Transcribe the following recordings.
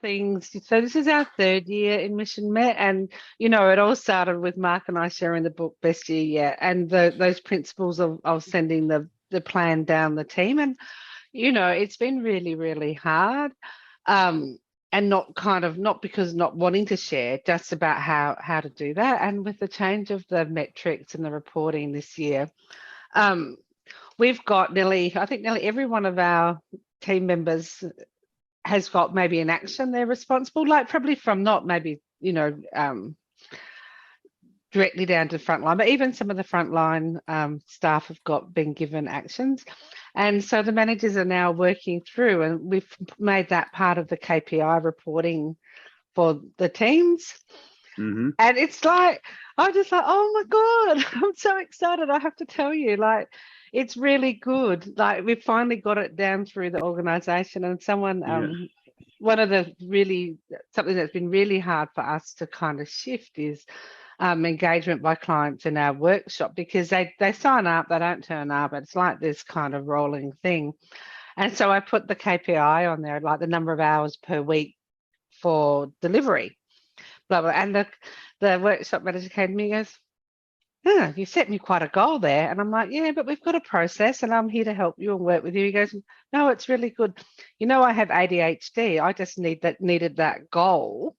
things. So this is our third year in Mission Met, and it all started with Mark and I sharing the book Best Year Yet, and those principles of sending the plan down the team, and it's been really, really hard, and not because not wanting to share, just about how to do that. And with the change of the metrics and the reporting this year, we've got nearly every one of our team members has got maybe an action they're responsible, like probably from not maybe, directly down to frontline, but even some of the frontline staff have been given actions. And so the managers are now working through, and we've made that part of the KPI reporting for the teams. Mm-hmm. And it's like, I'm just like, oh my God, I'm so excited. I have to tell you, like, it's really good. Like, we've finally got it down through the organization, and something that's been really hard for us to kind of shift is engagement by clients in our workshop, because they sign up, they don't turn up. It's like this kind of rolling thing. And so I put the KPI on there, like the number of hours per week for delivery, blah, blah. And the workshop manager came to me and goes, "Yeah, you set me quite a goal there." And I'm like, "Yeah, but we've got a process and I'm here to help you and work with you." He goes, "No, it's really good. I have ADHD. I just needed that goal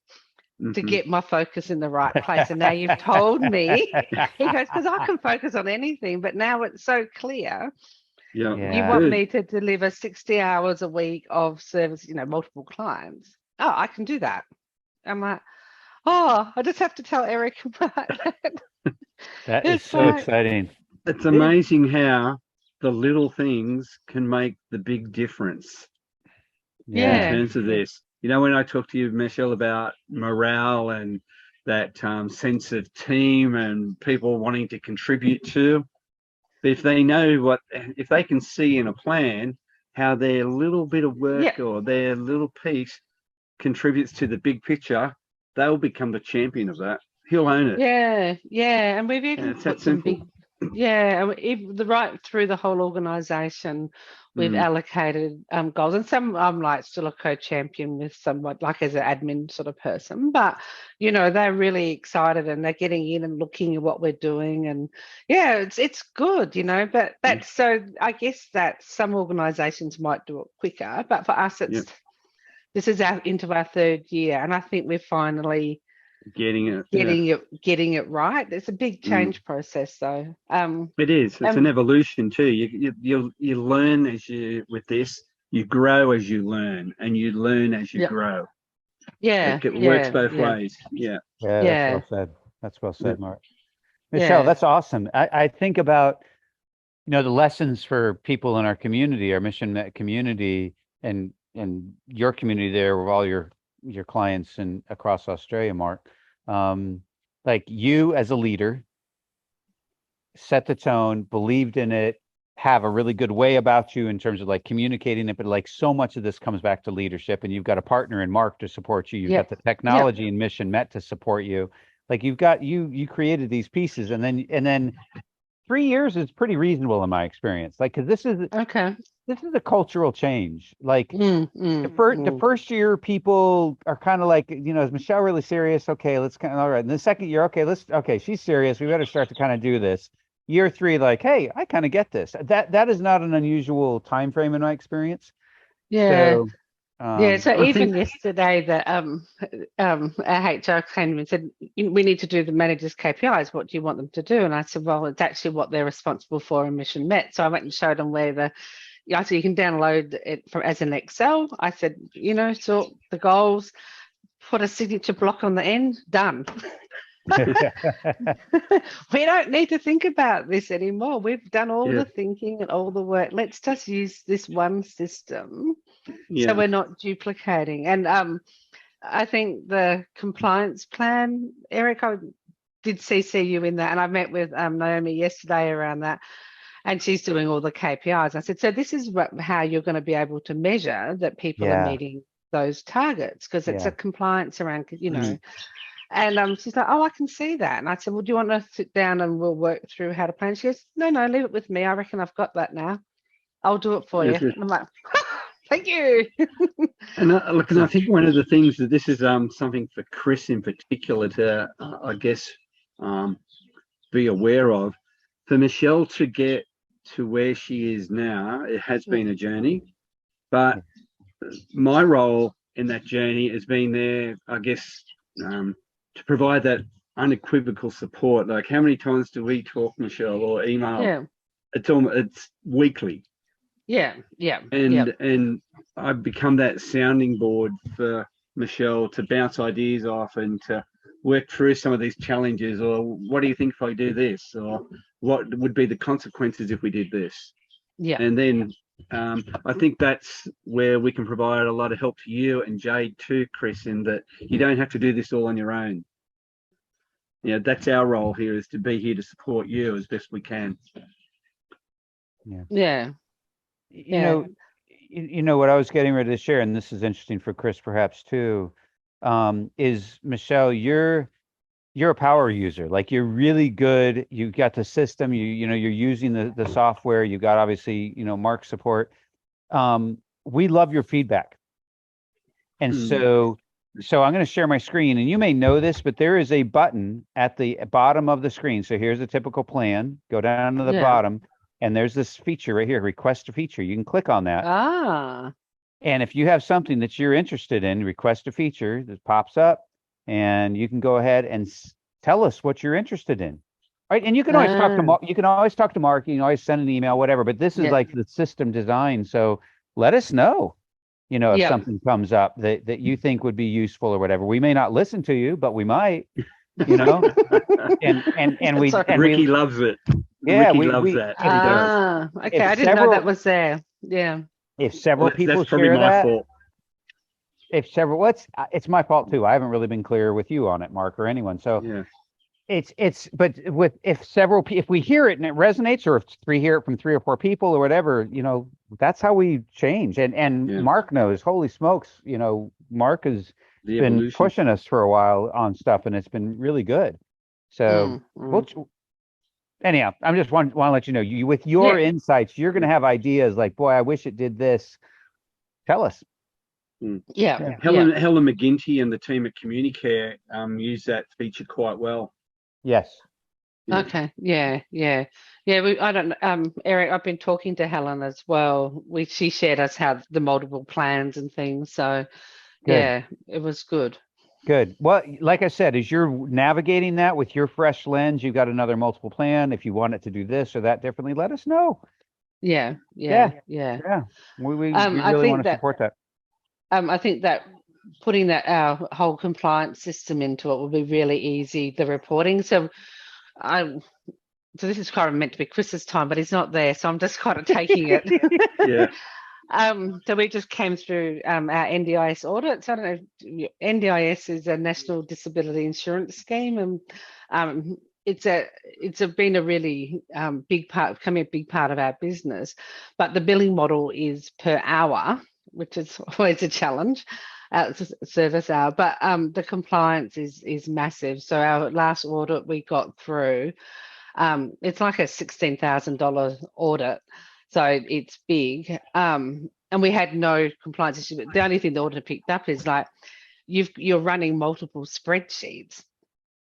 to get my focus in the right place. And now you've told me," he goes, "because I can focus on anything, but now it's so clear. Yeah. You want me to deliver 60 hours a week of service, multiple clients. Oh, I can do that." I'm like, oh, I just have to tell Eric about that. That is so exciting. It's amazing how the little things can make the big difference in terms of this. When I talk to you, Michelle, about morale and that sense of team and people wanting to contribute to, if they know if they can see in a plan how their little bit of work or their little piece contributes to the big picture, they'll become the champion of that. He'll own it. Yeah. And we've even put some big, right through the whole organisation, we've allocated goals. And some, I'm like still a co-champion with someone, like as an admin sort of person. But, they're really excited and they're getting in and looking at what we're doing. And it's good, but that's so I guess that some organisations might do it quicker. But for us, this is into our third year. And I think we're finally getting it right. It's a big change process, though. It is. It's an evolution too. You learn as you with this. You grow as you learn, and you learn as you grow. It works both ways. Yeah. That's well said, Mark. Michelle, that's awesome. I think about the lessons for people in our community, our Mission Met community, and your community there with all your clients and across Australia, Mark. Like, you as a leader set the tone, believed in it, have a really good way about you in terms of like communicating it, but like so much of this comes back to leadership, and you've got a partner in Mark to support you. You've got the technology and Mission Met to support you. Like, you've got you created these pieces, and then 3 years is pretty reasonable in my experience. Like, because this is a cultural change. Like, the first year, people are kind of like, is Michelle really serious? Okay, let's all right. And the second year, okay, she's serious. We better start to kind of do this. Year 3, like, hey, I kind of get this. That is not an unusual time frame in my experience. So even yesterday, our HR came and said, "We need to do the managers' KPIs. What do you want them to do?" And I said, "Well, it's actually what they're responsible for in Mission Met." So I went and showed them where I said, "You can download it as an Excel." I said, sort the goals, put a signature block on the end, done. We don't need to think about this anymore. We've done all the thinking and all the work. Let's just use this one system so we're not duplicating. And I think the compliance plan, Eric, I did CC you in that, and I met with Naomi yesterday around that, and she's doing all the KPIs. I said, so this is how you're going to be able to measure that people are meeting those targets, because it's a compliance around, And she's like, "Oh, I can see that." And I said, "Well, do you want to sit down and we'll work through how to plan?" She goes, No, leave it with me. I reckon I've got that now. I'll do it for you. And I'm like, Thank you. And look, and I think one of the things that this is something for Chris in particular to, I guess, be aware of. For Michelle to get to where she is now, it has been a journey, but my role in that journey has been there, I guess, to provide that unequivocal support. Like, how many times do we talk, Michelle, or email? Yeah. It's weekly. Yeah. And I've become that sounding board for Michelle to bounce ideas off and to work through some of these challenges, or what do you think if I do this, or what would be the consequences if we did this? Yeah. And then I think that's where we can provide a lot of help to you and Jade too, Chris, in that you don't have to do this all on your own. Yeah, that's our role here, is to be here to support you as best we can. Yeah. You know what I was getting ready to share, and this is interesting for Chris perhaps too, is Michelle, you're a power user. Like, you're really good. You got the system, you know, you're using the software, you got obviously, you know, Mark's support. We love your feedback. And so I'm going to share my screen, and you may know this, but there is a button at the bottom of the screen. So here's a typical plan. Go down to the bottom, and there's this feature right here, request a feature. You can click on that. And if you have something that you're interested in, request a feature that pops up, and you can go ahead and tell us what you're interested in. Right. And you can always talk to Mark. You can always talk to Mark. You can always send an email, whatever. But this is like the system design. So let us know, you know, if something comes up that you think would be useful or whatever. We may not listen to you, but we might, you know. and Ricky loves it. Yeah, Ricky loves that. He does. Okay, I didn't know that was there. Yeah. If several people that's probably share my that, fault. If several, it's my fault too. I haven't really been clear with you on it, Mark, or anyone. So yeah. But if we hear it and it resonates, or if we hear it from 3 or 4 people or whatever, you know, that's how we change. And Mark knows, holy smokes, you know, Mark has been pushing us for a while on stuff, and it's been really good. So anyhow, I'm just want to let you know, you with your insights, you're going to have ideas like, boy, I wish it did this. Tell us. Helen McGinty and the team at Communicare use that feature quite well. Yes. Okay. Yeah. I don't Eric, I've been talking to Helen as well. She shared us how the multiple plans and things. So it was good. Good. Well, like I said, as you're navigating that with your fresh lens, you've got another multiple plan. If you want it to do this or that differently, let us know. Yeah. We really want to support that. I think that putting our whole compliance system into it will be really easy, the reporting. So this is kind of meant to be Chris's time, but he's not there, so I'm just kind of taking it. So we just came through our NDIS audits. I don't know, NDIS is a National Disability Insurance Scheme, and it's been a really big part of our business. But the billing model is per hour, which is always a challenge, service hour. But the compliance is massive. So our last audit we got through, it's like a $16,000 audit. So it's big. And we had no compliance issue. But the only thing the auditor picked up is like, you're running multiple spreadsheets.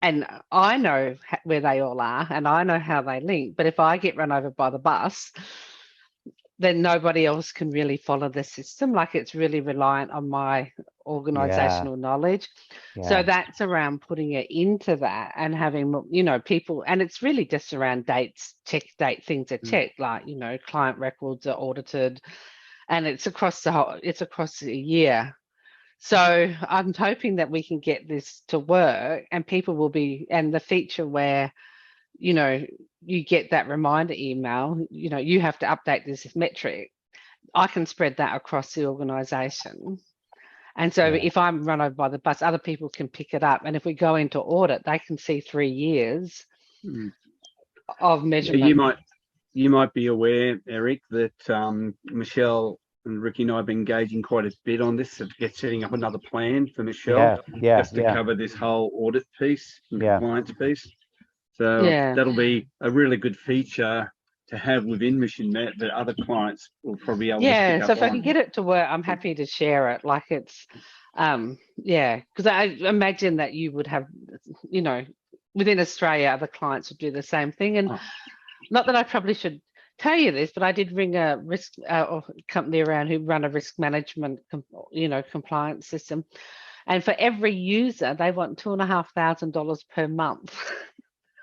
And I know where they all are, and I know how they link. But if I get run over by the bus, then nobody else can really follow the system. Like, it's really reliant on my organizational knowledge. So that's around putting it into that and having, you know, people, and it's really just around dates, things are checked, like, you know, client records are audited, and it's across the year. So I'm hoping that we can get this to work, and people will be, and the feature where, you know, you get that reminder email, you know, you have to update this metric. I can spread that across the organization. And so if I'm run over by the bus, other people can pick it up. And if we go into audit, they can see 3 years of measurement. You might be aware, Eric, that Michelle and Ricky and I have been engaging quite a bit on this, setting up another plan for Michelle just to cover this whole audit piece and compliance piece. So that'll be a really good feature to have within Mission Met that other clients will probably be able to Yeah, pick so up if I on. can get it to work, I'm happy to share it. Like it's, yeah, because I imagine that you would have, you know, within Australia, other clients would do the same thing. And not that I probably should tell you this, but I did ring a risk or company around who run a risk management, you know, compliance system. And for every user, they want $2,500 per month.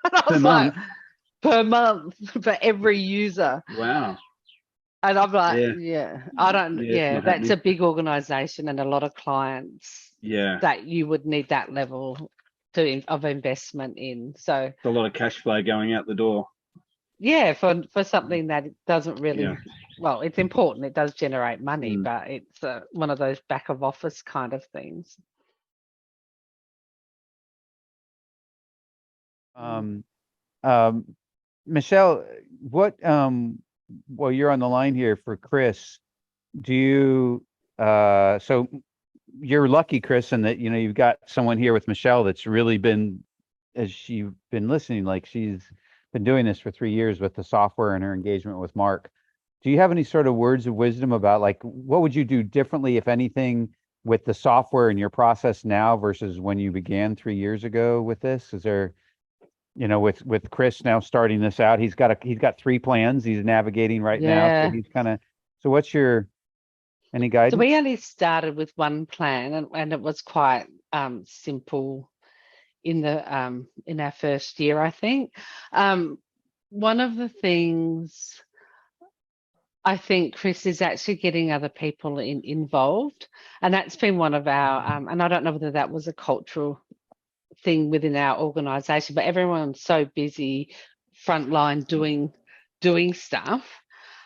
And I Per was month? like, per month for every user. Wow. And I'm like, Yeah. yeah, I don't, Yeah, it's yeah, not that's happening. a big organization and a lot of clients Yeah. that you would need that level of investment in. So It's a lot of cash flow going out the door. yeah, for something that it doesn't really, Yeah. well, it's important. It does generate money, but it's one of those back of office kind of things. Michelle, what well, you're on the line here for Chris. Do you so you're lucky, Chris, in that, you know, you've got someone here with Michelle that's really been, as you've been listening, like she's been doing this for 3 years with the software and her engagement with Mark. Do you have any sort of words of wisdom about, like, what would you do differently, if anything, with the software in your process now versus when you began 3 years ago with this? Is there, you know, with Chris now starting this out, he's got 3 plans he's navigating right now. So Yeah. he's kind of, so what's your, any So guidance? we only started with one plan, and it was quite simple in the in our first year, I think. One of the things I think, Chris, is actually getting other people involved, and that's been one of our. And I don't know whether that was a cultural thing within our organisation, but everyone's so busy frontline doing stuff.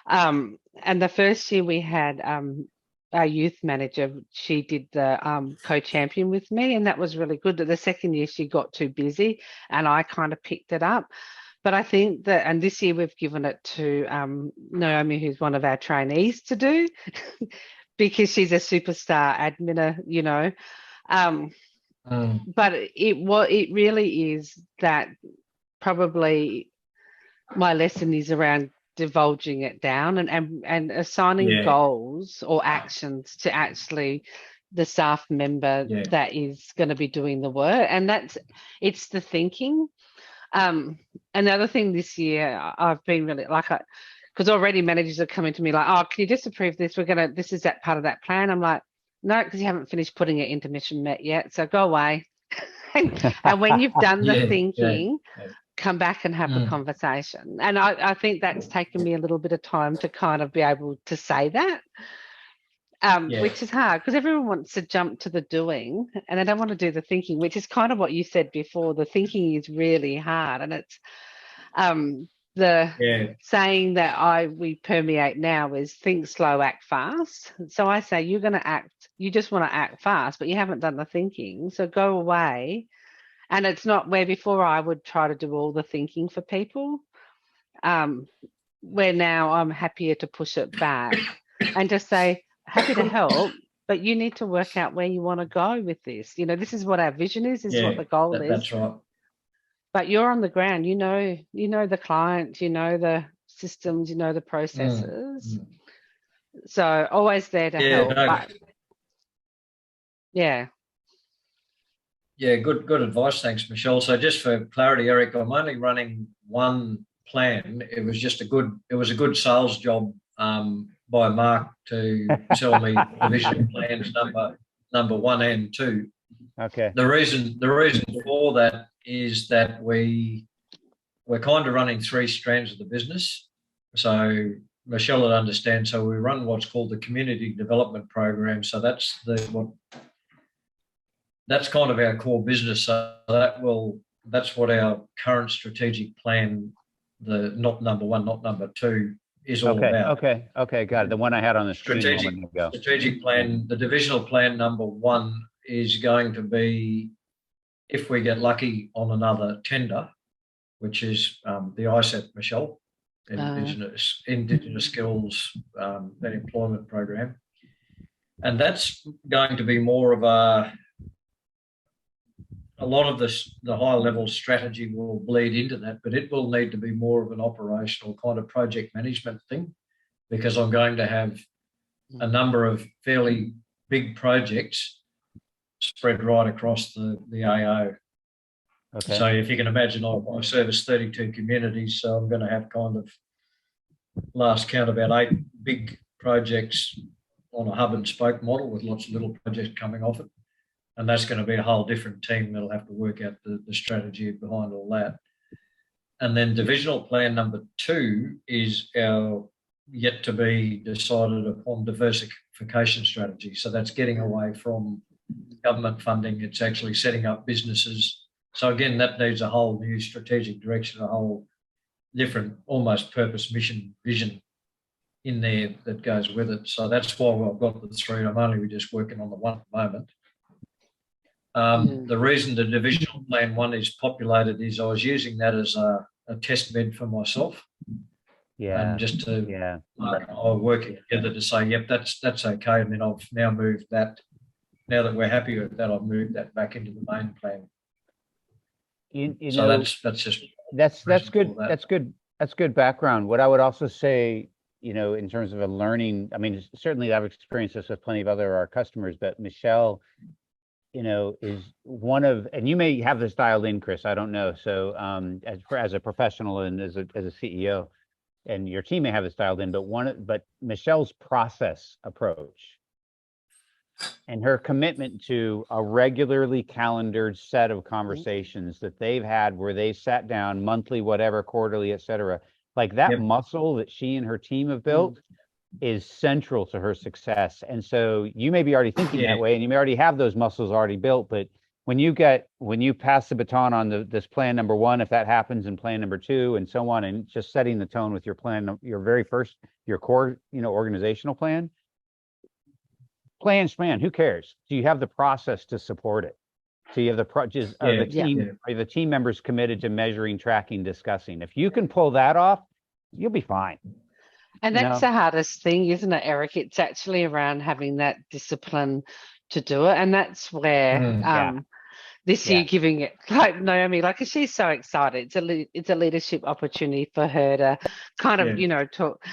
And the first year we had our youth manager, she did the co-champion with me, and that was really good. The second year she got too busy and I kind of picked it up. But I think that, and this year we've given it to Naomi, who's one of our trainees, to do because she's a superstar admin, you know. But it really is that probably my lesson is around divulging it down and assigning goals or actions to actually the staff member that is going to be doing the work. And it's the thinking. Another thing this year, I've been really because already managers are coming to me like, oh, can you just approve this? This is that part of that plan. I'm like, no, because you haven't finished putting it into Mission Met yet. So go away. And when you've done the thinking, come back and have the conversation. And I think that's taken me a little bit of time to kind of be able to say that, which is hard because everyone wants to jump to the doing and they don't want to do the thinking, which is kind of what you said before. The thinking is really hard, and it's saying that we permeate now is think slow, act fast. So I say you're going to act, you just want to act fast, but you haven't done the thinking. So go away. And it's not where before I would try to do all the thinking for people, where now I'm happier to push it back and just say, happy to help, but you need to work out where you want to go with this. You know, this is what our vision is, this is what the goal is. That's right. But you're on the ground, you know the client, you know the systems, you know the processes. So always there to help. But, yeah. Yeah, good advice. Thanks, Michelle. So just for clarity, Eric, I'm only running one plan. It was a good sales job by Mark to sell me divisional plans number 1 and 2. Okay. The reason for that is that we're kind of running 3 strands of the business. So Michelle would understand. So we run what's called the community development program. So that's kind of our core business. So that's what our current strategic plan, the not number 1, not number 2, is all about. Okay, got it. The one I had on the screen a moment ago. Strategic plan, the divisional plan number 1 is going to be, if we get lucky on another tender, which is the ISEP, Michelle, Indigenous Skills and Employment Program. And that's going to be more of a lot of the high level strategy will bleed into that, but it will need to be more of an operational kind of project management thing, because I'm going to have a number of fairly big projects spread right across the AO. Okay. So if you can imagine, I service 32 communities, so I'm going to have kind of, last count, about 8 big projects on a hub and spoke model with lots of little projects coming off it. And that's going to be a whole different team that'll have to work out the strategy behind all that. And then divisional plan number 2 is our yet to be decided upon diversification strategy. So that's getting away from government funding. It's actually setting up businesses. So again, that needs a whole new strategic direction, a whole different, almost purpose, mission, vision in there that goes with it. So that's why I've got the 3. I'm only just working on the 1 at the moment. The reason the divisional plan 1 is populated is I was using that as a test bed for myself. Yeah. And just to working together to say, yep, that's okay. And then I've now moved that. Now that we're happy with that, I've moved that back into the main plan. So that's just good. That's good background. What I would also say, in terms of a learning, I mean, certainly I've experienced this with plenty of our customers, but Michelle, is one of, and you may have this dialed in, Chris, I don't know. So as a professional and as a CEO, and your team may have this dialed in, but Michelle's process approach and her commitment to a regularly calendared set of conversations that they've had where they sat down monthly, whatever, quarterly, et cetera, like that muscle that she and her team have built is central to her success. And so you may be already thinking that way, and you may already have those muscles already built, but when you pass the baton on this plan number 1, if that happens in plan number 2 and so on, and just setting the tone with your plan, your very first, your core, organizational plan, who cares? Do you have the process to support it? So you have the team members committed to measuring, tracking, discussing. If you can pull that off, you'll be fine. And that's the hardest thing, isn't it, Eric? It's actually around having that discipline to do it. And that's where this year giving it, like Naomi, like she's so excited. It's a leadership opportunity for her to kind of, talk.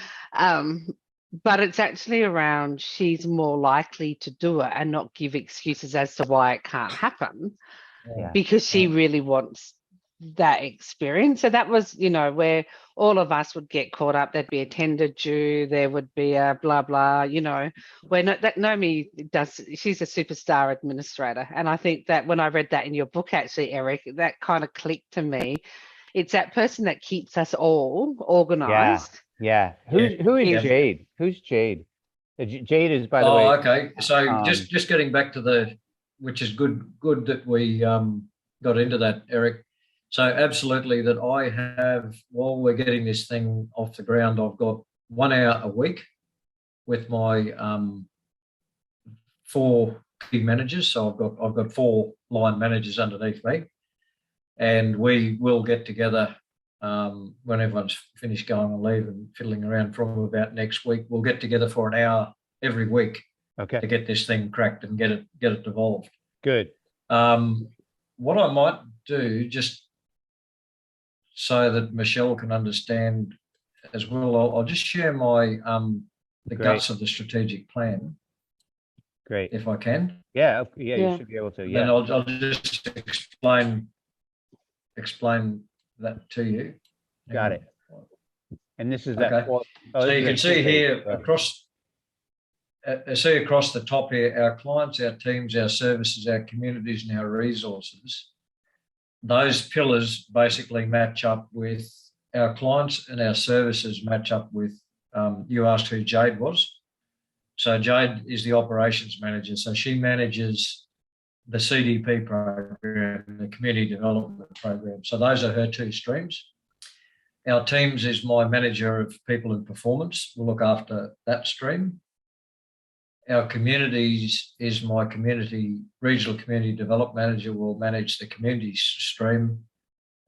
But it's actually around she's more likely to do it and not give excuses as to why it can't happen because she really wants that experience. So that was, where all of us would get caught up. There'd be a tender due, there would be a blah, blah, where that Naomi does, she's a superstar administrator. And I think that when I read that in your book, actually, Eric, that kind of clicked to me. It's that person that keeps us all organized. Yeah. Who is Jade? Who's Jade? Jade is, by the way. Oh, okay. So just getting back to which is good that we got into that, Eric. So absolutely that I have, while we're getting this thing off the ground, I've got 1 hour a week with my 4 key managers. So I've got 4 line managers underneath me, and we will get together when everyone's finished going on leave and fiddling around from about next week. We'll get together for an hour every week to get this thing cracked and get it devolved. Good. What I might do, just so that Michelle can understand as well, I'll just share my the guts of the strategic plan. Great. If I can. Yeah, you should be able to. Yeah. Then I'll just explain that to you. Got it. And this is that. So you can see here across the top here, our clients, our teams, our services, our communities, and our resources. Those pillars basically match up with our clients, and our services match up with, you asked who Jade was. So Jade is the operations manager. So she manages the CDP program, the community development program. So those are her 2 streams. Our teams is my manager of people and performance. We'll look after that stream. Our communities is my regional community development manager, will manage the community stream.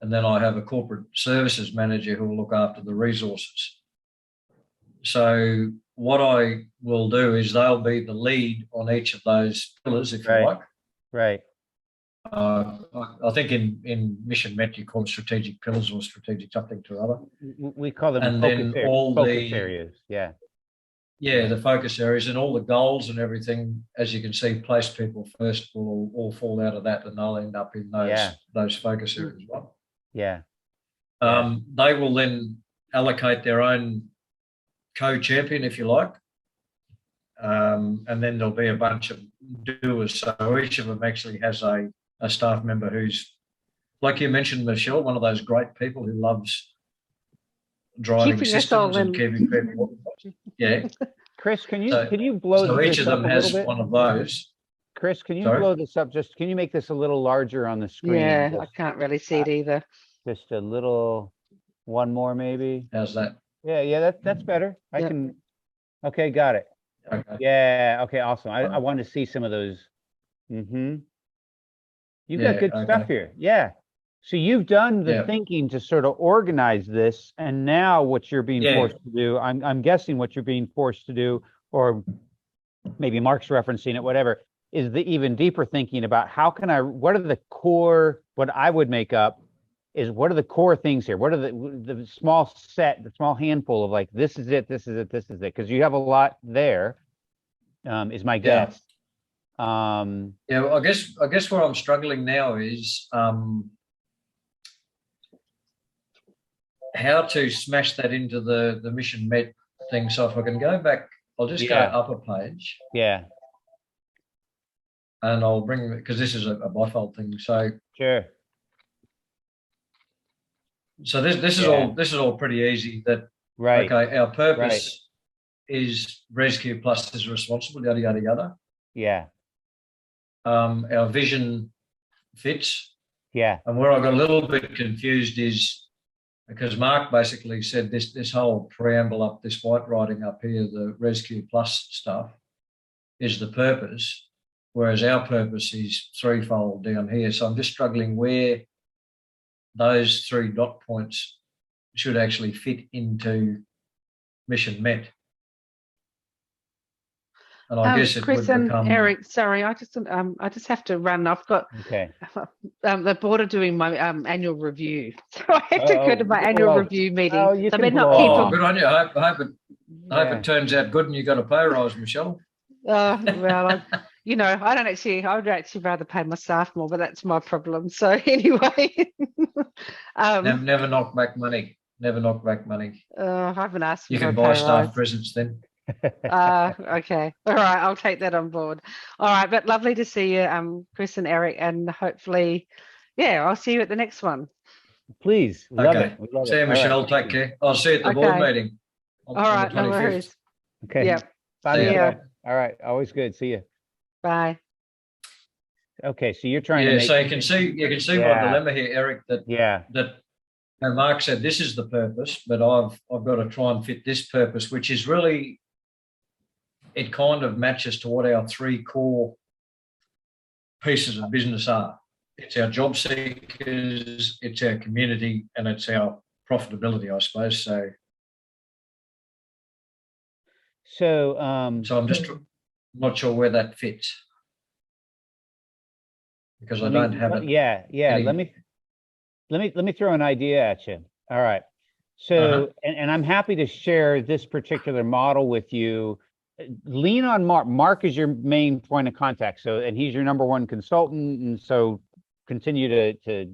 And then I have a corporate services manager who will look after the resources. So what I will do is they'll be the lead on each of those pillars, if you like. Right. I think in Mission Met you call it strategic pillars or strategic something to other. We call them And focus, then all focus the areas. Yeah. yeah, the focus areas and all the goals and everything, as you can see, place people first will all fall out of that, and they'll end up in those focus areas. Right? Yeah. They will then allocate their own co-champion, if you like, and then there'll be a bunch of doers. So each of them actually has a staff member who's, like you mentioned, Michelle, one of those great people who loves driving Keeping us systems all and keeping people. Yeah. Chris, can you blow So each this of up them a little has bit? one of those. Chris, can you Sorry? blow this up? Just can you make this a little larger on the screen? Yeah, I can't really see it either. Just a little, one more maybe. How's that? Yeah, that's better. I Yep. can. Okay, got it. Okay. Yeah. Okay, awesome. I want to see some of those. Mm-hmm. You got Yeah, good stuff okay. here. Yeah. So you've done the Yeah. thinking to sort of organize this, and now what you're being Yeah. forced to do, I'm guessing what you're being forced to do, or maybe Mark's referencing it, whatever, is the even deeper thinking about what are the core, what I would make up is what are the core things here? What are the small handful of like, this is it, this is it, this is it. Because you have a lot there, is my guess. Yeah, well, I guess where I'm struggling now is how to smash that into the Mission Met thing. So if I can go back, I'll just go upper page. Yeah. And I'll bring, because this is a bifold thing. So Sure. So this is all pretty easy. That right. Okay, our purpose is ResQ Plus is responsible, yada yada yada. Yeah. Our vision fits. Yeah. And where I got a little bit confused is because Mark basically said this whole preamble up, this white writing up here, the ResQ Plus stuff, is the purpose, whereas our purpose is threefold down here. So I'm just struggling where those 3 dot points should actually fit into Mission Met. And I guess it Chris would and become... Eric, sorry, I just have to run. I've got the board are doing my annual review, so I have to go to my annual review meeting. Oh, you so can not blow good on you. I hope it turns out good and you got a pay rise, Michelle. Well, I don't actually. I would actually rather pay my staff more, but that's my problem. So anyway, never knock back money. Never knock back money. I haven't asked. You can buy staff presents then. Okay. All right. I'll take that on board. All right. But lovely to see you, Chris and Eric, and hopefully, I'll see you at the next one. Please. Love it. See you, Michelle. Right. Take care. I'll see you at the board meeting. All right. No worries. Okay. Yeah. Bye. All right. Always good. See you. Bye. Okay. So you're trying to. So you can see my dilemma here, Eric. That Mark said this is the purpose, but I've got to try and fit this purpose, which is really, it kind of matches to what our 3 core pieces of business are. It's our job seekers, it's our community, and it's our profitability, I suppose. So I'm just not sure where that fits because I don't have it. Yeah. Let me throw an idea at you. All right. So, and I'm happy to share this particular model with you. Lean on Mark. Mark is your main point of contact. So, and he's your number 1 consultant. And so continue to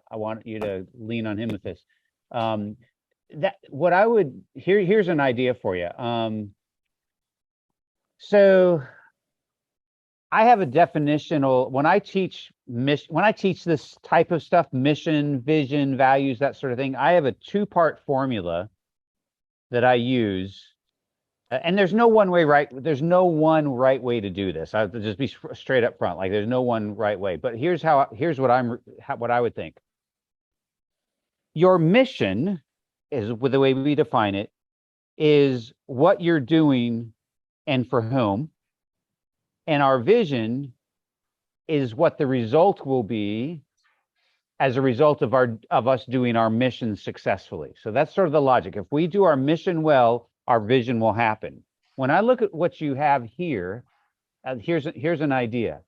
I want you to lean on him with this. Here's an idea for you. So I have a definitional, when I teach this type of stuff, mission, vision, values, that sort of thing, I have a 2-part formula that I use. And there's no one right way to do this. I'll just be straight up front. Like there's no one right way, but here's what I would think. Your mission is, with the way we define it, is what you're doing and for whom. And our vision is what the result will be as a result of us doing our mission successfully. So that's sort of the logic. If we do our mission well, our vision will happen. When I look at what you have here, here's an idea.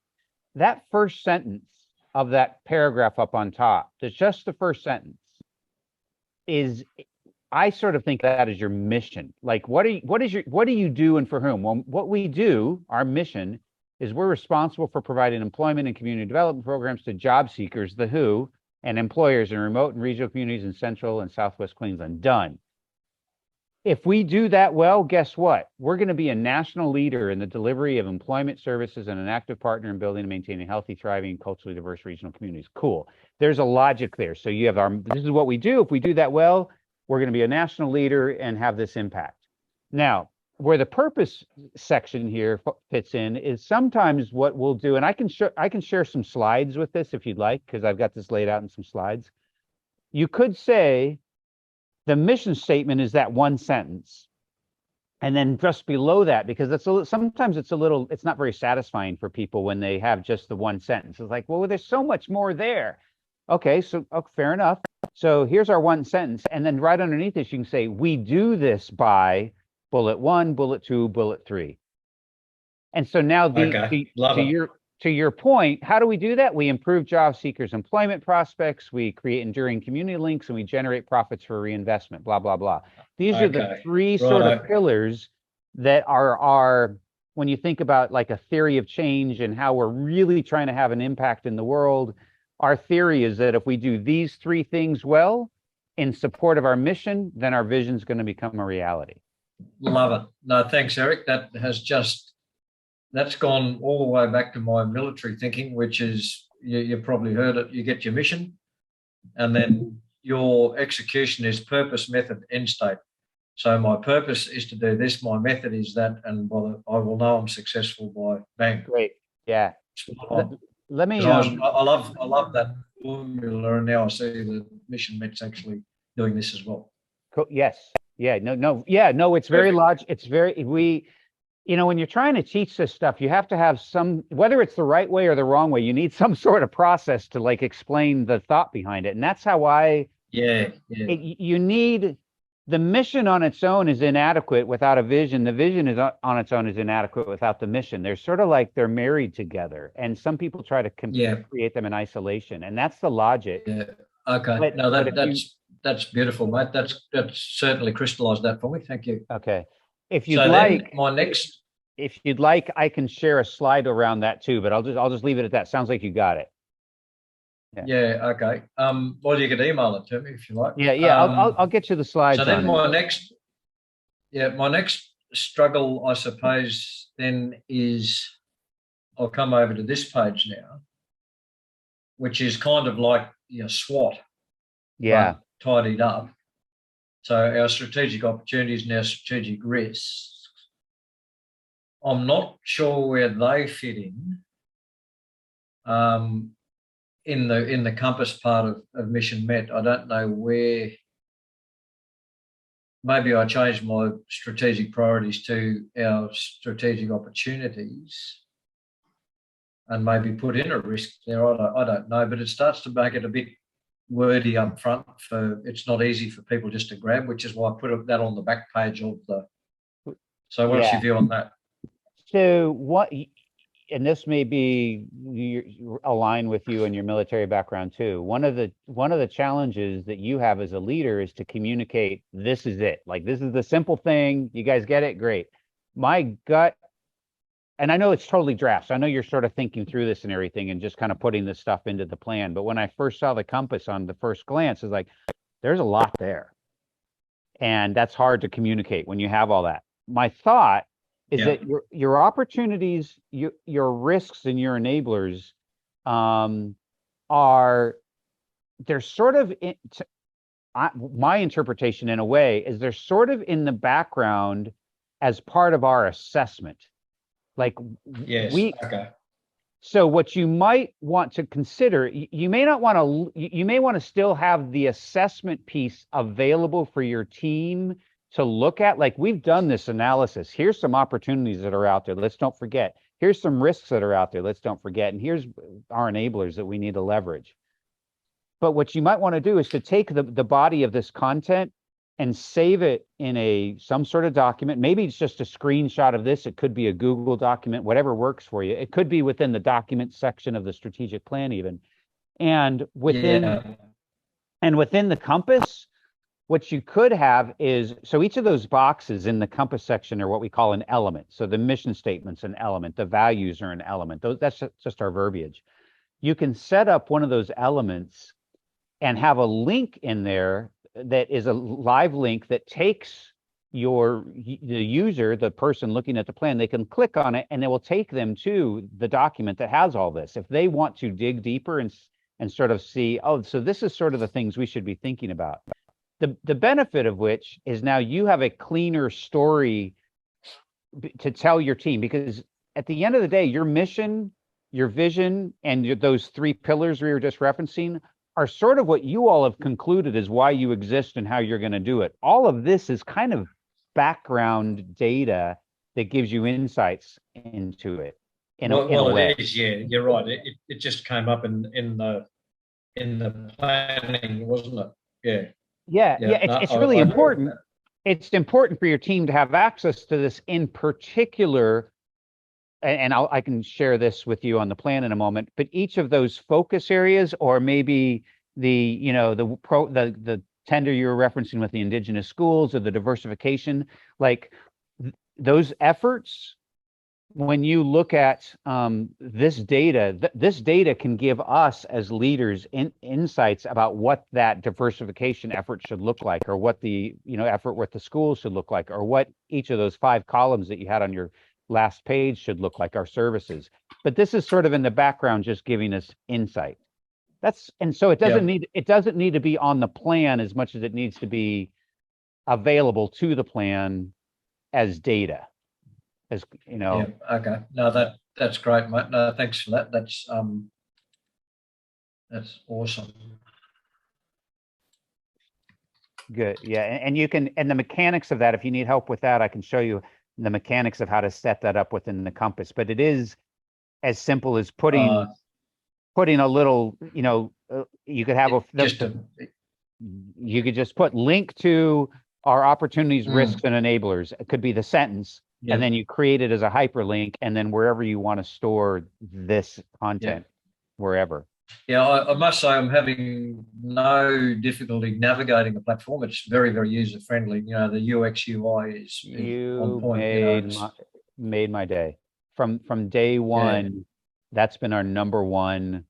that first sentence of that paragraph up on top, that's just the first sentence, is, I sort of think that is your mission. Like, what do you do and for whom? Well, what we do, our mission, is we're responsible for providing employment and community development programs to job seekers, the WHO, and employers in remote and regional communities in Central and Southwest Queensland. Done. If we do that well, guess what? We're going to be a national leader in the delivery of employment services and an active partner in building and maintaining healthy, thriving, culturally diverse regional communities. Cool. There's a logic there. So you have this is what we do. If we do that well, we're going to be a national leader and have this impact. Now, where the purpose section here fits in is sometimes what we'll do, and I can share some slides with this if you'd like, because I've got this laid out in some slides. You could say the mission statement is that one sentence, and then just below that, because sometimes it's not very satisfying for people when they have just the one sentence. It's like, well, there's so much more there. Okay, so fair enough. So here's our one sentence, and then right underneath this, you can say, we do this by bullet 1, bullet 2, bullet 3. And so now to your point, how do we do that? We improve job seekers' employment prospects, we create enduring community links, and we generate profits for reinvestment, blah, blah, blah. These are the three sort of pillars that are, when you think about like a theory of change and how we're really trying to have an impact in the world, our theory is that if we do these three things well in support of our mission, then our vision is going to become a reality. Love it. No, thanks, Eric. That's gone all the way back to my military thinking, which is, you probably heard it, you get your mission, and then your execution is purpose, method, end state. So my purpose is to do this, my method is that, and I will know I'm successful by bang. Great. Yeah. Let me. I love that formula, and now I see the mission Met's actually doing this as well. Cool. Yes. Yeah. No. It's very large. It's very when you're trying to teach this stuff, you have to have whether it's the right way or the wrong way, you need some sort of process to like explain the thought behind it, and that's how you need. The mission on its own is inadequate without a vision. The vision is on its own is inadequate without the mission. They're sort of like they're married together. And some people try to create them in isolation. And that's the logic. Yeah. Okay. That's beautiful, mate. That's certainly crystallized that for me. Thank you. Okay. If you'd like, if you'd like, I can share a slide around that too, but I'll just leave it at that. Sounds like you got it. Yeah. Okay. Well, you could email it to me if you like. Yeah. I'll get you the slides. So then my next struggle, I suppose, then is I'll come over to this page now, which is kind of like SWOT. Yeah. Tidied up. So our strategic opportunities and our strategic risks. I'm not sure where they fit in the compass part of Mission Met. I don't know where. Maybe I changed my strategic priorities to our strategic opportunities and maybe put in a risk there. I don't know, but it starts to make it a bit wordy up front. It's not easy for people just to grab, which is why I put that on the back page of the. So what's your view on that? So what? And this may be align with you and your military background too. One of the challenges that you have as a leader is to communicate, this is it. Like, this is the simple thing. You guys get it? Great. My gut, and I know it's totally draft, so I know you're sort of thinking through this and everything and just kind of putting this stuff into the plan. But when I first saw the compass on the first glance, it's like, there's a lot there. And that's hard to communicate when you have all that. My thought is that your opportunities, your risks, and your enablers they're sort of, my interpretation in a way is they're sort of in the background as part of our assessment. Like, so what you might want to consider, you may want to still have the assessment piece available for your team to look at. Like, we've done this analysis. Here's some opportunities that are out there. Let's don't forget. Here's some risks that are out there. Let's don't forget. And here's our enablers that we need to leverage. But what you might want to do is to take the body of this content and save it in some sort of document. Maybe it's just a screenshot of this. It could be a Google document, whatever works for you. It could be within the document section of the strategic plan even. And within the compass, what you could have is, so each of those boxes in the compass section are what we call an element. So the mission statement's an element, the values are an element. That's just our verbiage. You can set up one of those elements and have a link in there that is a live link that takes the user, the person looking at the plan, they can click on it and it will take them to the document that has all this. If they want to dig deeper and sort of see, oh, so this is sort of the things we should be thinking about. The benefit of which is now you have a cleaner story to tell your team, because at the end of the day, your mission, your vision, and those 3 pillars we were just referencing are sort of what you all have concluded is why you exist and how you're going to do it. All of this is kind of background data that gives you insights into it. In a way. It is, yeah, you're right. It just came up in the planning, wasn't it? Yeah. Yeah. It's really important. It's important for your team to have access to this in particular. And I can share this with you on the plan in a moment, but each of those focus areas, or maybe the tender you were referencing with the indigenous schools or the diversification, like those efforts, when you look at this data can give us as leaders insights about what that diversification effort should look like, or what the effort with the schools should look like, or what each of those 5 columns that you had on your last page should look like, our services. But this is sort of in the background, just giving us insight. So it doesn't need to be on the plan as much as it needs to be available to the plan as data. Yeah, okay. No, that's great, mate. No, thanks for that. That's awesome. Good. Yeah. And you can, and the mechanics of that, if you need help with that, I can show you the mechanics of how to set that up within the compass. But it is as simple as putting a little, you could have you could just put link to our opportunities, risks, and enablers. It could be the sentence. And then you create it as a hyperlink, and then wherever you want to store this content, wherever. Yeah, I must say I'm having no difficulty navigating the platform. It's very, very user friendly. The UX UI is on point. Made my day. From day one. Yeah. That's been our number one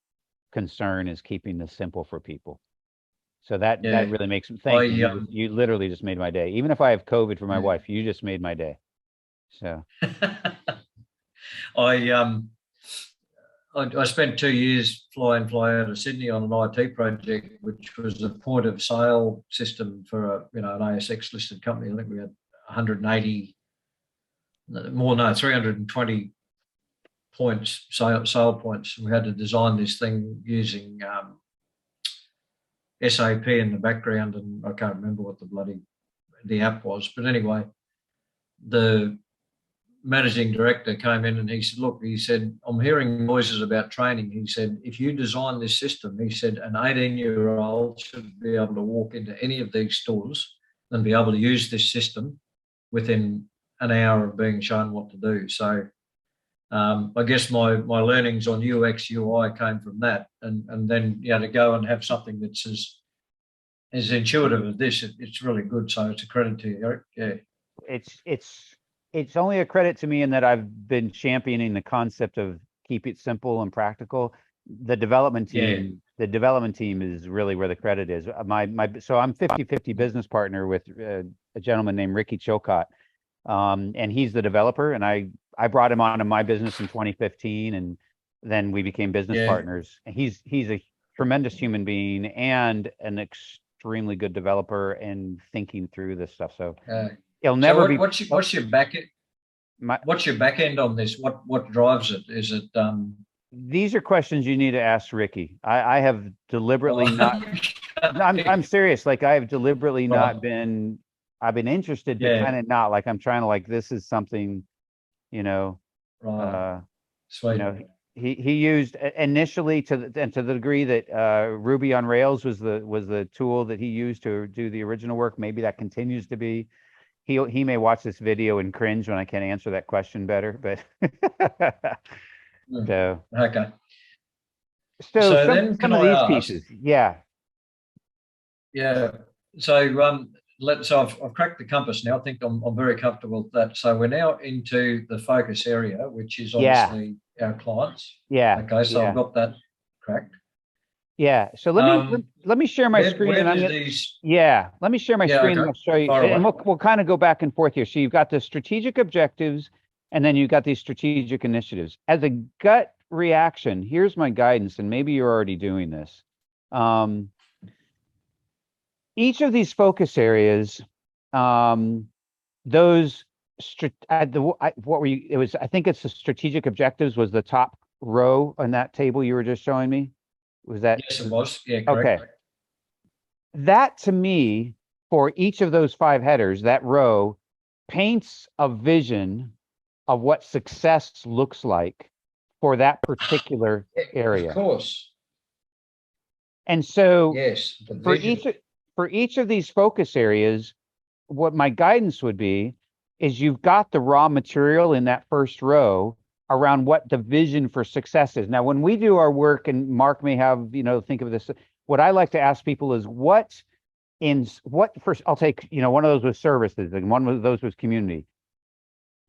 concern, is keeping this simple for people. So that really makes them thank you. You literally just made my day. Even if I have COVID for my wife, you just made my day. So I spent 2 years fly in, fly out of Sydney on an IT project, which was a point of sale system for an ASX listed company. I think we had 320 points, sale points. We had to design this thing using SAP in the background, and I can't remember what the app was. But anyway, the managing director came in and he said, look, he said, I'm hearing noises about training. He said, if you design this system, he said, an 18-year-old should be able to walk into any of these stores and be able to use this system within an hour of being shown what to do. So I guess my learnings on UX, UI came from that. And then, to go and have something that's as intuitive as this, it's really good. So it's a credit to you, Eric. Yeah. It's only a credit to me in that I've been championing the concept of keep it simple and practical. The development team is really where the credit is. So I'm 50-50 business partner with a gentleman named Ricky Chilcott. And he's the developer, and I brought him on in my business in 2015, and then we became business partners. And he's a tremendous human being and an extremely good developer and thinking through this stuff. So it'll never be. What's your back end? What's your back end on this? What drives it? Is it? These are questions you need to ask Ricky. I have deliberately not. I'm serious. Like, I have deliberately not been. I've been interested, but kind of not. Like, I'm trying to, this is something, Sweet. He used initially and to the degree that Ruby on Rails was the tool that he used to do the original work. Maybe that continues to be. He may watch this video and cringe when I can't answer that question better, but so Okay. so then some of these pieces, yeah. So I've cracked the compass now. I think I'm very comfortable with that. So we're now into the focus area, which is obviously our clients. Yeah. Okay, so I've got that cracked. Yeah. So let me share my screen, and let me share my screen, and I'll show you, and we'll kind of go back and forth here. So you've got the strategic objectives, and then you've got these strategic initiatives. As a gut reaction, here's my guidance, and maybe you're already doing this. Each of these focus areas, I think it's the strategic objectives was the top row on that table you were just showing me. Was that? Yes, it was. Yeah, correct. Okay. That to me, for each of those 5 headers, that row paints a vision of what success looks like for that particular area. Of course. And so yes, for each of these focus areas, what my guidance would be is you've got the raw material in that first row around what the vision for success is. Now, when we do our work, and Mark may have, think of this, what I like to ask people is I'll take, one of those was services and one of those was community.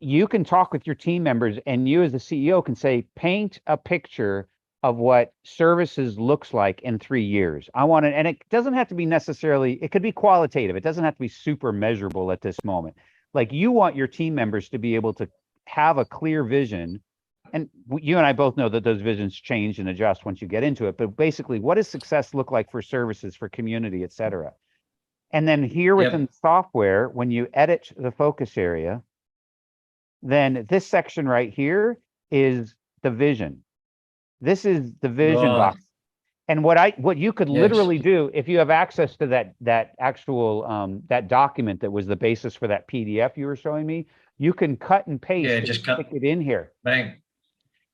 You can talk with your team members, and you as the CEO can say, paint a picture of what services looks like in 3 years. I want it, and it doesn't have to be necessarily, it could be qualitative. It doesn't have to be super measurable at this moment. Like, you want your team members to be able to have a clear vision. And you and I both know that those visions change and adjust once you get into it. But basically, what does success look like for services, for community, et cetera? And then here within software, when you edit the focus area, then this section right here is the vision. This is the vision box. And what you could literally do, if you have access to that actual that document that was the basis for that PDF you were showing me, you can cut and paste and stick it in here. Bang.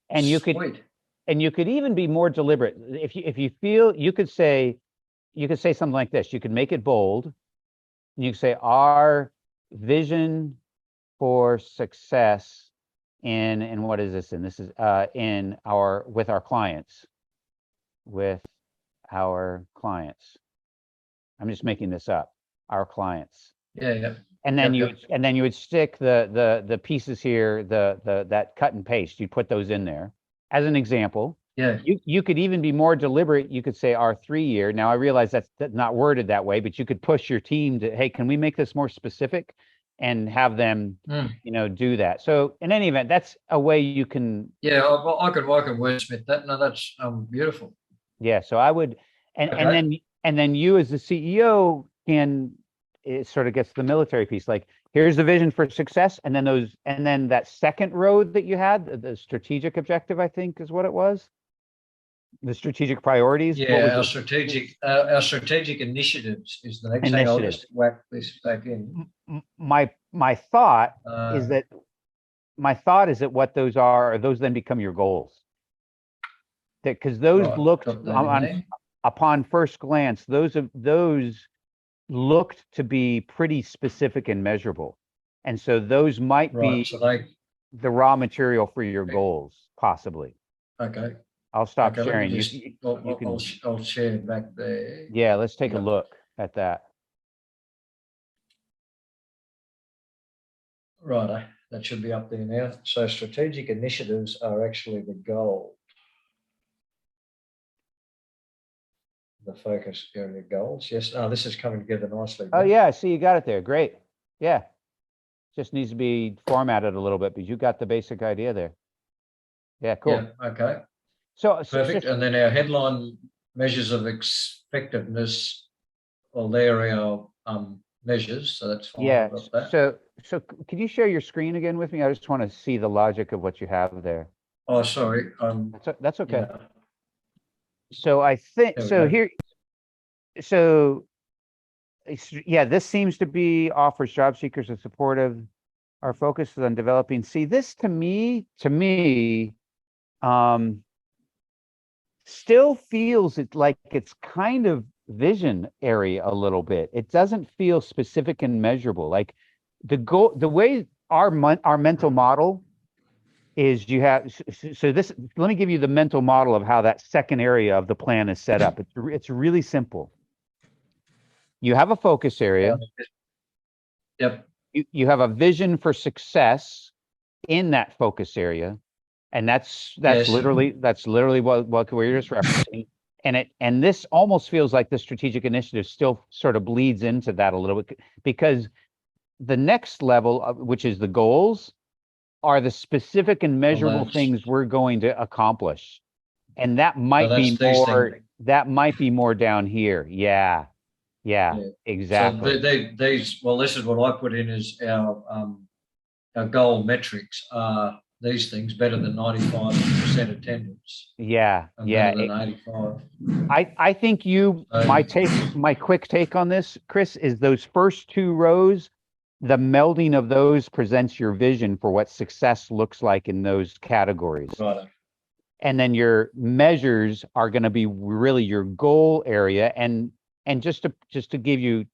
And you could even be more deliberate. If you feel, you could say something like this. You could make it bold, and you could say our vision for success in what is this? And this is with our clients. I'm just making this up. Our clients. Yeah. And then you would stick the pieces here, that cut and paste. You'd put those in there as an example. Yeah. You could even be more deliberate. You could say our 3-year. Now I realize that's not worded that way, but you could push your team to, hey, can we make this more specific, and have them, do that. So in any event, that's a way you can. Yeah, I could wordsmith that. No, that's beautiful. Yeah. So I would, and then you as the CEO can. It sort of gets the military piece, like here's the vision for success, and then that second row that you had, the strategic objective, I think is what it was, the strategic priorities. Yeah, our strategic initiatives is the next thing. I'll just whack this back in. My thought is that what those are, those then become your goals. Because those looked upon first glance, those looked to be pretty specific and measurable, and so those might be the raw material for your goals, possibly. Okay. I'll stop sharing. I'll share back there. Yeah, let's take a look at that. Right, that should be up there now. So strategic initiatives are actually the goal. The focus area goals. Yes. Oh, this is coming together nicely. Oh yeah, I see you got it there. Great. Yeah. Just needs to be formatted a little bit, but you got the basic idea there. Yeah, cool. Yeah, okay. So perfect. And then our headline measures of effectiveness, well, they're our measures, so that's fine. Yeah. So can you share your screen again with me? I just want to see the logic of what you have there. Oh, sorry. That's okay. Yeah. So I think this seems to be offers job seekers a supportive. Our focus is on developing. See, this to me still feels like it's kind of vision area a little bit. It doesn't feel specific and measurable. Like the way our mental model is, you have, so this, let me give you the mental model of how that second area of the plan is set up. It's really simple. You have a focus area. Yep. You have a vision for success in that focus area. And that's Yes. literally what we're just referencing. And this almost feels like the strategic initiative still sort of bleeds into that a little bit, because the next level, which is the goals, are the specific and measurable things we're going to accomplish. And that might be more down here. Yeah, exactly. So this is what I put in as our goal metrics are these things: better than 95% attendance. Yeah. Better than 85. I think my quick take on this, Chris, is those first two rows, the melding of those presents your vision for what success looks like in those categories. Right. And then your measures are going to be really your goal area. And just to give you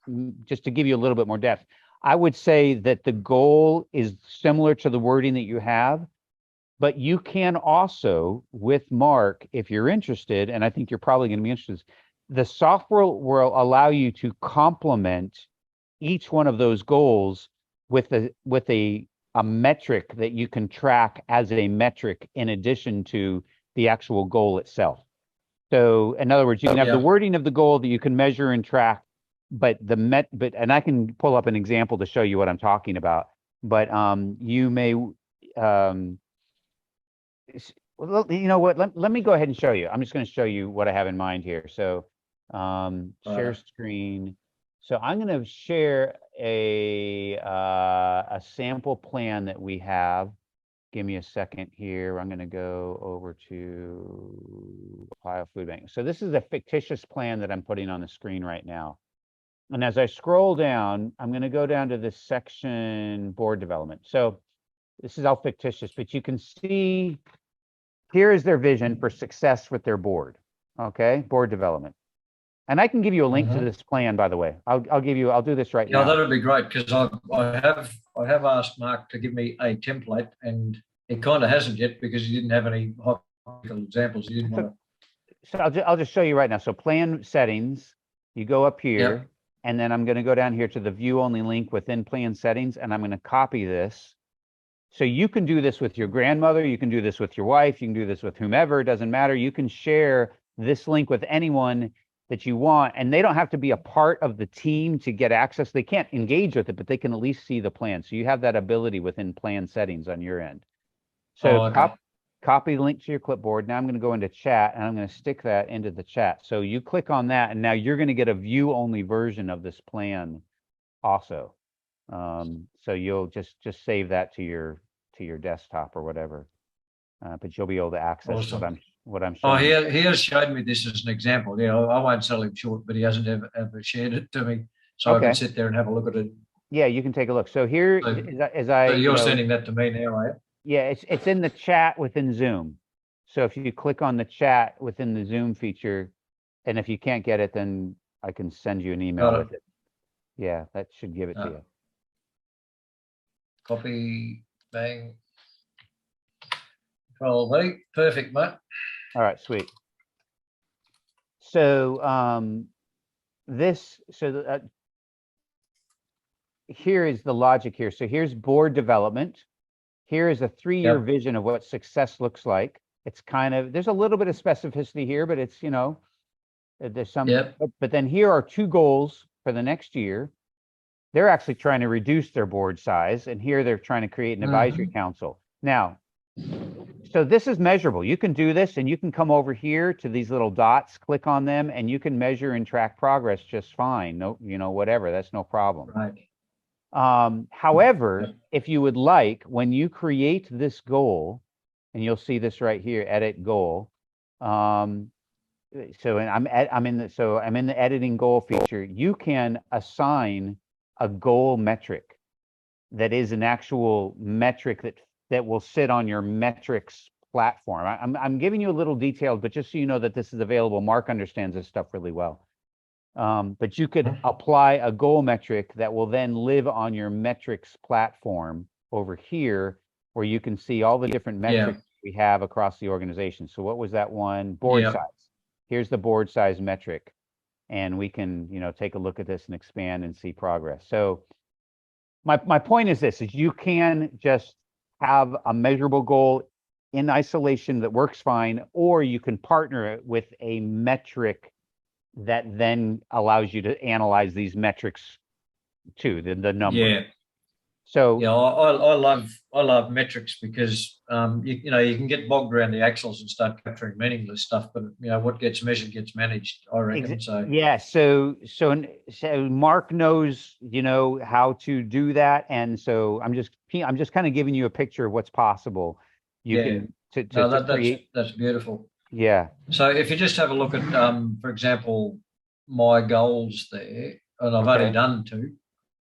a little bit more depth, I would say that the goal is similar to the wording that you have, but you can also, with Mark, if you're interested, and I think you're probably going to be interested, the software will allow you to complement each one of those goals with a metric that you can track as a metric in addition to the actual goal itself. So in other words, you can have the wording of the goal that you can measure and track, but and I can pull up an example to show you what I'm talking about. But you may, well, you know what? Let me go ahead and show you. I'm just going to show you what I have in mind here. So share screen. So I'm going to share a sample plan that we have. Give me a second here. I'm going to go over to Ohio Food Bank. So this is a fictitious plan that I'm putting on the screen right now. And as I scroll down, I'm going to go down to this section, board development. So this is all fictitious, but you can see here is their vision for success with their board. Okay, board development. And I can give you a link to this plan, by the way. I'll do this right now. Yeah, that'd be great, because I have asked Mark to give me a template, and he kind of hasn't yet because he didn't have any hypothetical examples. He didn't want to. So I'll just show you right now. So plan settings, you go up here, and then I'm going to go down here to the view only link within plan settings, and I'm going to copy this. So you can do this with your grandmother, you can do this with your wife, you can do this with whomever, it doesn't matter. You can share this link with anyone that you want, and they don't have to be a part of the team to get access. They can't engage with it, but they can at least see the plan. So you have that ability within plan settings on your end. So copy the link to your clipboard. Now I'm going to go into chat, and I'm going to stick that into the chat. So you click on that, and now you're going to get a view only version of this plan also. So you'll just save that to your desktop or whatever, but you'll be able to access what I'm showing. Oh, he has showed me this as an example. Yeah, I won't sell him short, but he hasn't ever shared it to me, so I can sit there and have a look at it. Yeah, you can take a look. So here, so you're sending that to me now, right? Yeah, it's in the chat within Zoom. So if you click on the chat within the Zoom feature, and if you can't get it, then I can send you an email with it. Yeah, that should give it to you. Copy, bang. Control V, perfect, mate. All right, sweet. So here is the logic here. So here's board development. Here is a 3-year vision of what success looks like. It's kind of, there's a little bit of specificity here, but it's, there's some, but then here are 2 goals for the next year. They're actually trying to reduce their board size, and here they're trying to create an advisory council. Now, so this is measurable. You can do this, and you can come over here to these little dots, click on them, and you can measure and track progress just fine. No, whatever, that's no problem. Right. However, if you would like, when you create this goal, and you'll see this right here, edit goal. I'm in the editing goal feature. You can assign a goal metric that is an actual metric that will sit on your metrics platform. I'm giving you a little detailed, but just so you know that this is available. Mark understands this stuff really well. But you could apply a goal metric that will then live on your metrics platform over here, where you can see all the different metrics we have across the organization. So what was that one? Board size. Here's the board size metric. And we can, take a look at this and expand and see progress. So my point is this, is you can just have a measurable goal in isolation that works fine, or you can partner it with a metric that then allows you to analyze these metrics too, the number. Yeah. So yeah, I love metrics because you can get bogged around the axles and start capturing meaningless stuff, but what gets measured gets managed, I reckon. So yeah, so Mark knows how to do that, and so I'm just kind of giving you a picture of what's possible. That's beautiful. Yeah. So if you just have a look at for example, my goals there, and I've only done 2.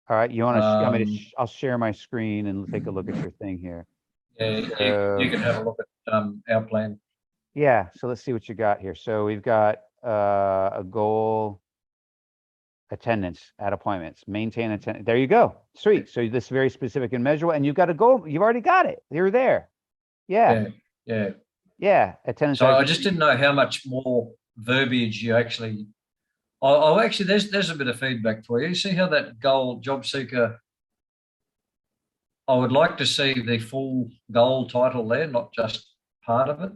All right, you want to? I'll share my screen and take a look at your thing here. Yeah, you can have a look at our plan. Yeah, so let's see what you got here. So we've got a goal, attendance at appointments, maintain attendance. There you go. Sweet. So this is very specific and measurable, and you've got a goal. You've already got it. You're there. Yeah. Attendance. So I just didn't know how much more verbiage you actually. Actually, there's a bit of feedback for you. See how that goal, job seeker. I would like to see the full goal title there, not just part of it.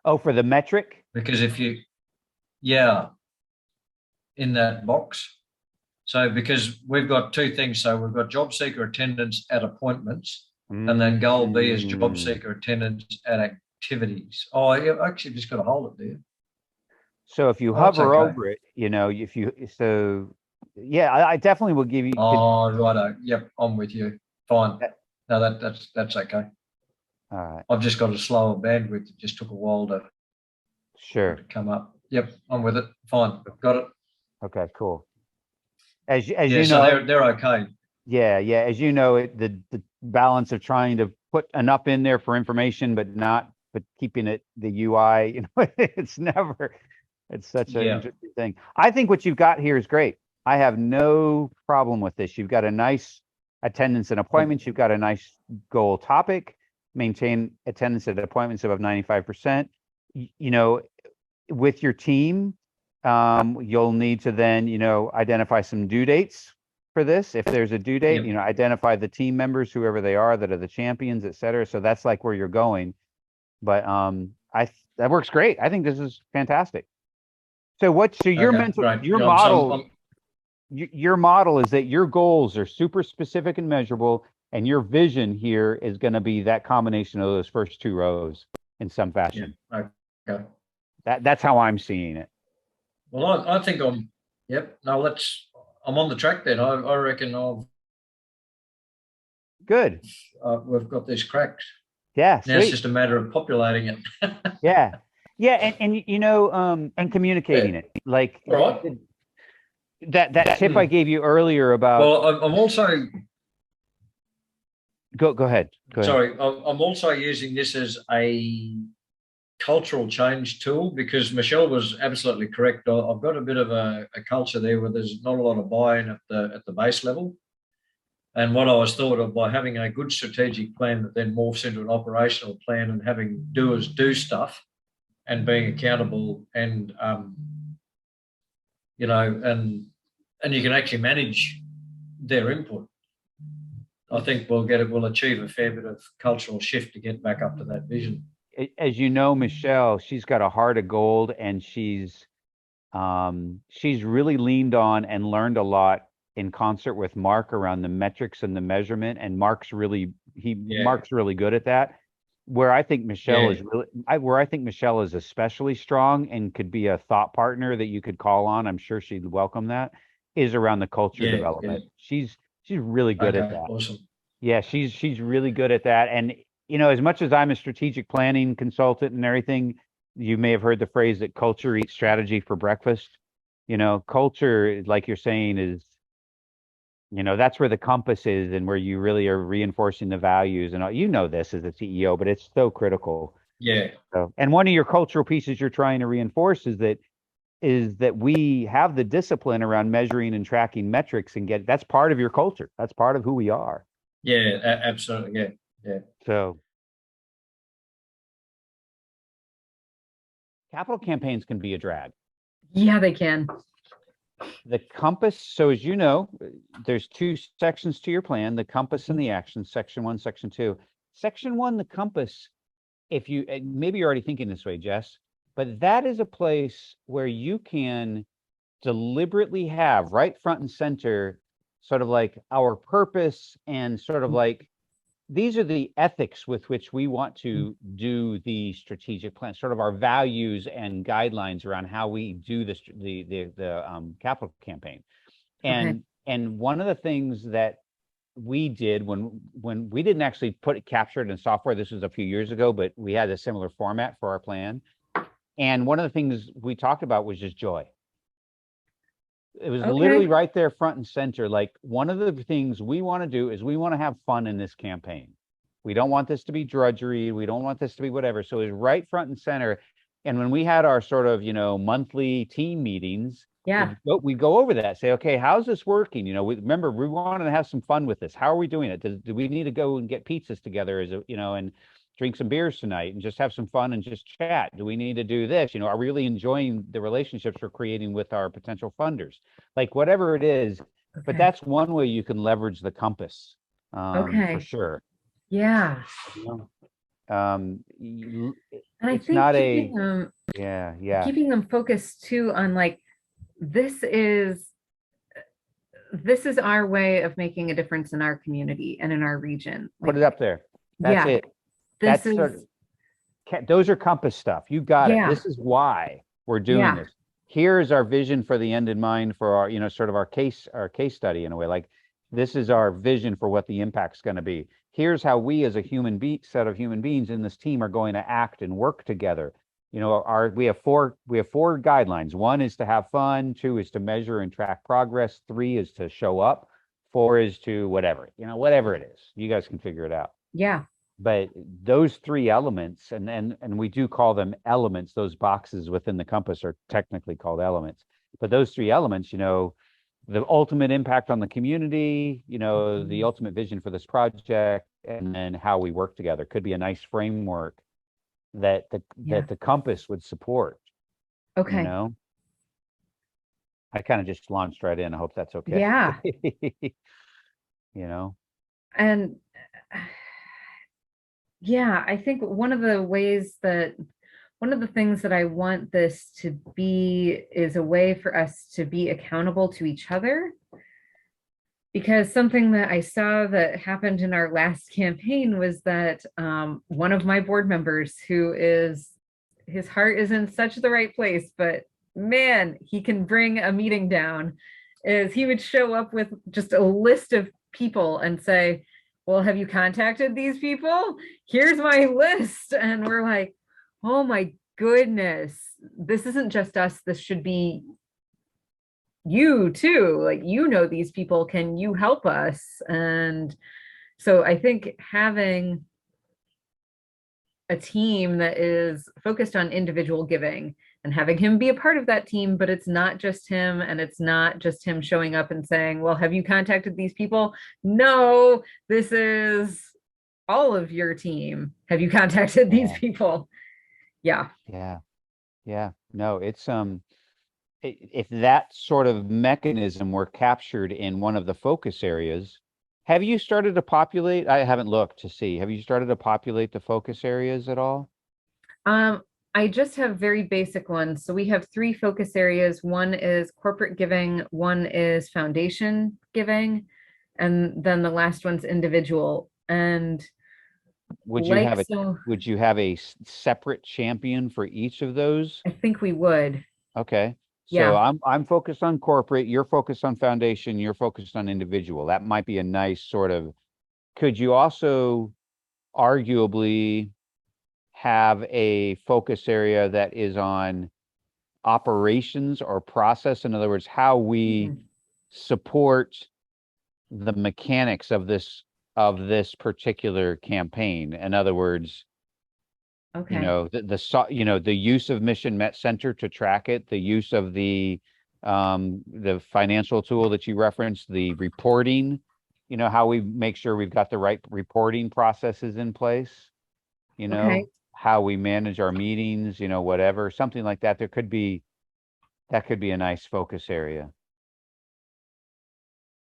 Oh, for the metric? Because if you, in that box. So because we've got 2 things. So we've got job seeker attendance at appointments, and then goal B is job seeker attendance at activities. Oh, yeah, actually just got to hold it there. So if you hover over it, I definitely will give you. Oh, righto. Yep, I'm with you. Fine. No, that's okay. All right. I've just got a slower bandwidth. It just took a while to come up. Yep, I'm with it. Fine. Got it. Okay, cool. As you know, so they're okay. Yeah. As you know, the balance of trying to put enough in there for information, but keeping it the UI. It's such an interesting thing. I think what you've got here is great. I have no problem with this. You've got a nice attendance and appointments. You've got a nice goal topic. Maintain attendance at appointments above 95%. With your team, you'll need to then, identify some due dates for this. If there's a due date, identify the team members, whoever they are, that are the champions, et cetera. So that's like where you're going. But that works great. I think this is fantastic. So your model is that your goals are super specific and measurable, and your vision here is going to be that combination of those first 2 rows in some fashion. Yeah. Okay. That's how I'm seeing it. Well, I think I'm on the track then. I reckon good. We've got this cracked. Yeah. Now it's just a matter of populating it. Yeah, and communicating it. Like that tip I gave you earlier about. Well, I'm also. Go ahead. Sorry, I'm also using this as a cultural change tool because Michelle was absolutely correct. I've got a bit of a culture there where there's not a lot of buy-in at the base level. And what I was thought of by having a good strategic plan that then morphs into an operational plan and having doers do stuff and being accountable and, and you can actually manage their input. I think we'll achieve a fair bit of cultural shift to get back up to that vision. As you know, Michelle, she's got a heart of gold, and she's really leaned on and learned a lot in concert with Mark around the metrics and the measurement. And Mark's really good at that. Where I think Michelle is especially strong and could be a thought partner that you could call on. I'm sure she'd welcome that. Is around the culture development. Yeah. She's really good at that. Awesome. Yeah, she's really good at that. And as much as I'm a strategic planning consultant and everything, you may have heard the phrase that culture eats strategy for breakfast. Culture, like you're saying, is that's where the compass is and where you really are reinforcing the values. And this as a CEO, but it's so critical. Yeah. So, and one of your cultural pieces you're trying to reinforce is that we have the discipline around measuring and tracking metrics and that's part of your culture. That's part of who we are. Yeah, absolutely. Yeah. Yeah. So capital campaigns can be a drag. Yeah, they can. The compass, so as you know, there's two sections to your plan, the compass and the action, section 1, section 2. Section 1, the compass, if you, maybe you're already thinking this way, Jess, but that is a place where you can deliberately have right front and center sort of like our purpose and sort of like these are the ethics with which we want to do the strategic plan, sort of our values and guidelines around how we do the capital campaign. And one of the things that we did when we didn't actually capture it in software, this was a few years ago, but we had a similar format for our plan. And one of the things we talked about was just joy. It was literally right there front and center. Like one of the things we want to do is we want to have fun in this campaign. We don't want this to be drudgery. We don't want this to be whatever. So it's right front and center. And when we had our sort of, monthly team meetings, we go over that, say, okay, how's this working? Remember, we wanted to have some fun with this. How are we doing it? Do we need to go and get pizzas together and drink some beers tonight and just have some fun and just chat? Do we need to do this? Are we really enjoying the relationships we're creating with our potential funders? Like whatever it is, but that's one way you can leverage the compass for sure. Yeah. And I think keeping them focused too on like, this is our way of making a difference in our community and in our region. Put it up there. That's it. Those are compass stuff. You got it. This is why we're doing this. Here's our vision for the end in mind for our, sort of our case study in a way. Like this is our vision for what the impact's going to be. Here's how we as a set of human beings in this team are going to act and work together. We have four guidelines. 1 is to have fun, 2 is to measure and track progress, 3 is to show up, 4 is to whatever it is. You guys can figure it out. Yeah. But those 3 elements, and we do call them elements, those boxes within the compass are technically called elements. But those 3 elements, the ultimate impact on the community, the ultimate vision for this project, and then how we work together could be a nice framework that the compass would support. Okay. I kind of just launched right in. I hope that's okay. Yeah. And I think one of the things that I want this to be is a way for us to be accountable to each other. Because something that I saw that happened in our last campaign was that one of my board members, his heart is in such the right place, but man, he can bring a meeting down, is he would show up with just a list of people and say, well, have you contacted these people? Here's my list. And we're like, oh my goodness, this isn't just us. This should be you too. Like, these people, can you help us? And so I think having a team that is focused on individual giving and having him be a part of that team, but it's not just him, and it's not just him showing up and saying, well, have you contacted these people? No, this is all of your team. Have you contacted these people? Yeah. No, it's if that sort of mechanism were captured in one of the focus areas, have you started to populate? I haven't looked to see. Have you started to populate the focus areas at all? I just have very basic ones. So we have 3 focus areas. 1 is corporate giving, 1 is foundation giving, and then the last one's individual. And would you have a separate champion for each of those? I think we would. Okay. So I'm focused on corporate, you're focused on foundation, you're focused on individual. That might be a nice sort of, could you also arguably have a focus area that is on operations or process? In other words, how we support the mechanics of this particular campaign. In other words, Okay. The use of Mission Met Center to track it, the use of the financial tool that you referenced, the reporting, how we make sure we've got the right reporting processes in place, Okay. how we manage our meetings, whatever, something like that. That could be a nice focus area.